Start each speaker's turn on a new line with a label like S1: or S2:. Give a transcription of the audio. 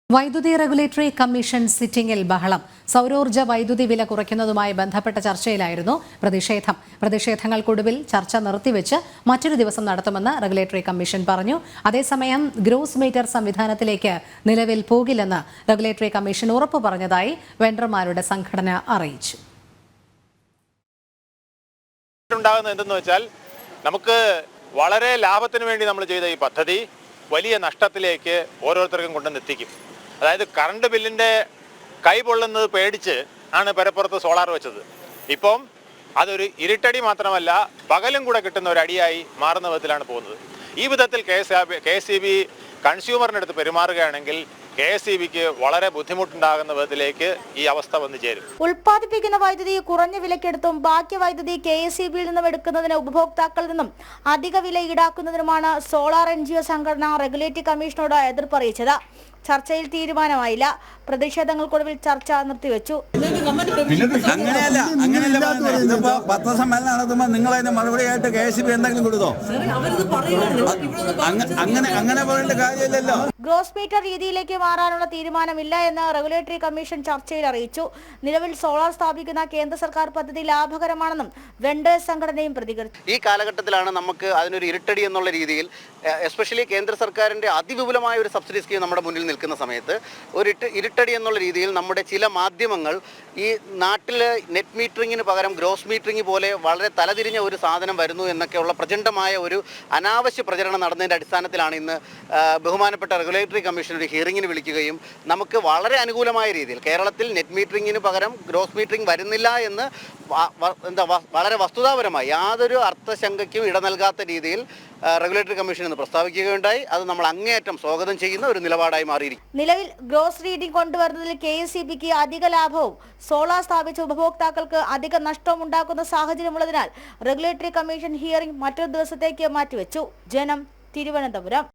S1: വൈദ്യുതി regulatory commission സിറ്റിംഗിൽ ബഹളം. സൗരോർജ്ജ വൈദ്യുതി വില കുറയ്ക്കുന്നതുമായി ബന്ധപ്പെട്ട ചർച്ചയിലായിരുന്നു പ്രതിഷേധങ്ങൾക്കൊടുവിൽ ചർച്ച നിർത്തിവെച്ച് മറ്റൊരു ദിവസം നടത്തുമെന്ന് റെഗുലേറ്ററി കമ്മീഷൻ പറഞ്ഞു. അതേസമയം ഗ്രോസ് മീറ്റർ സംവിധാനത്തിലേക്ക് നിലവിൽ പോകില്ലെന്ന് റെഗുലേറ്ററി കമ്മീഷൻ ഉറപ്പു പറഞ്ഞതായി വെണ്ടർമാരുടെ സംഘടന അറിയിച്ചു.
S2: എന്തെന്ന് വെച്ചാൽ നമുക്ക് വളരെ ലാഭത്തിന് വേണ്ടി നമ്മൾ ചെയ്ത ഈ പദ്ധതി വലിയ നഷ്ടത്തിലേക്ക് ഓരോരുത്തർക്കും കൊണ്ടുവന്നെത്തിക്കും. അതായത് കറണ്ട് ബില്ലിൻ്റെ കൈ പൊള്ളുന്നത് പേടിച്ച് ആണ് പരപ്പുറത്ത് സോളാർ വെച്ചത്. ഇപ്പം അതൊരു ഇരുട്ടടി മാത്രമല്ല, പകലും കൂടെ കിട്ടുന്ന ഒരു അടിയായി മാറുന്ന വിധത്തിലാണ് പോകുന്നത്. ഈ വിധത്തിൽ KSEB കൺസ്യൂമറിൻ്റെ അടുത്ത് പെരുമാറുകയാണെങ്കിൽ KSEBക്ക് വളരെ ബുദ്ധിമുട്ടുണ്ടാകുന്ന വിധത്തിലേക്ക് ഈ അവസ്ഥ വന്നു ചേരും.
S3: ഉൽപ്പാദിപ്പിക്കുന്ന വൈദ്യുതി കുറഞ്ഞ വിലക്കെടുത്തും ബാക്കി വൈദ്യുതി KSEBയിൽ നിന്നും എടുക്കുന്നതിന് ഉപഭോക്താക്കളിൽ നിന്നും അധിക വില ഈടാക്കുന്നതിനുമാണ് സോളാർ NGO സംഘടന റെഗുലേറ്ററി കമ്മീഷനോട് എതിർപ്പ് അറിയിച്ചത്. ചർച്ചയിൽ തീരുമാനമായില്ല. പ്രതിഷേധങ്ങൾക്കൊടുവിൽ ചർച്ച നിർത്തിവെച്ചു.
S4: പത്രസമ്മേളനം നടത്തുമ്പോൾ നിങ്ങൾ അതിന് മറുപടിയായിട്ട് KSEB എന്തെങ്കിലും കൊടുത്തോ? അങ്ങനെ പറയേണ്ട കാര്യമില്ലല്ലോ.
S3: ഗ്രോസ് മീറ്റർ രീതിയിലേക്ക് മാറാനുള്ള തീരുമാനമില്ല എന്ന് റെഗുലേറ്ററി കമ്മീഷൻ ചർച്ചയിൽ അറിയിച്ചു. നിലവിൽ സോളാർ സ്ഥാപിക്കുന്ന കേന്ദ്ര സർക്കാർ പദ്ധതി ലാഭകരമാണെന്നും വെണ്ടേഴ്സ് സംഘടനയും പ്രതികരിച്ചു.
S5: ഈ കാലഘട്ടത്തിലാണ് നമുക്ക് അതിനൊരു ഇരുട്ടടി എന്നുള്ള രീതിയിൽ, എസ്പെഷ്യലി കേന്ദ്ര സർക്കാരിൻ്റെ അതിവിപുലമായ ഒരു സബ്സിഡി സ്കീം നമ്മുടെ മുന്നിൽ നിൽക്കുന്ന സമയത്ത് ഒരു ഇരുട്ടടി എന്നുള്ള രീതിയിൽ നമ്മുടെ ചില മാധ്യമങ്ങൾ ഈ നാട്ടിൽ നെറ്റ് മീറ്ററിങ്ങിന് പകരം ഗ്രോസ് മീറ്ററിങ് പോലെ വളരെ തലതിരിഞ്ഞ ഒരു സാധനം വരുന്നു എന്നൊക്കെയുള്ള പ്രചണ്ഡമായ ഒരു അനാവശ്യ പ്രചരണം നടന്നതിൻ്റെ അടിസ്ഥാനത്തിലാണ് ഇന്ന് ബഹുമാനപ്പെട്ട റെഗുലേറ്ററി കമ്മീഷൻ ഒരു ഹിയറിങ്ങിന് വിളിക്കുകയും നമുക്ക് വളരെ അനുകൂലമായ രീതിയിൽ കേരളത്തിൽ നെറ്റ് മീറ്ററിങ്ങിന് പകരം ഗ്രോസ് മീറ്ററിങ് വരുന്നില്ല എന്ന് വളരെ വസ്തുതാപരമായി യാതൊരു അർത്ഥശങ്കയ്ക്കും ഇട നൽകാത്ത രീതിയിൽ റെഗുലേറ്ററി കമ്മീഷൻ എന്ന് പ്രസ്താവിക്കുകയുണ്ടായി. അത് നമ്മൾ അങ്ങേയറ്റം സ്വാഗതം ചെയ്യുന്ന ഒരു നിലപാടായി മാറിയിരിക്കും.
S3: നിലവിൽ ഗ്രോസ് റീഡിംഗ് കൊണ്ടുവരുന്നതിൽ KSEBക്ക് അധിക ലാഭവും സോളാർ സ്ഥാപിച്ച ഉപഭോക്താക്കൾക്ക് അധിക നഷ്ടവും ഉണ്ടാക്കുന്ന സാഹചര്യമുള്ളതിനാൽ റെഗുലേറ്ററി കമ്മീഷൻ ഹിയറിംഗ് മറ്റൊരു ദിവസത്തേക്ക് മാറ്റിവെച്ചു. ജനം, തിരുവനന്തപുരം.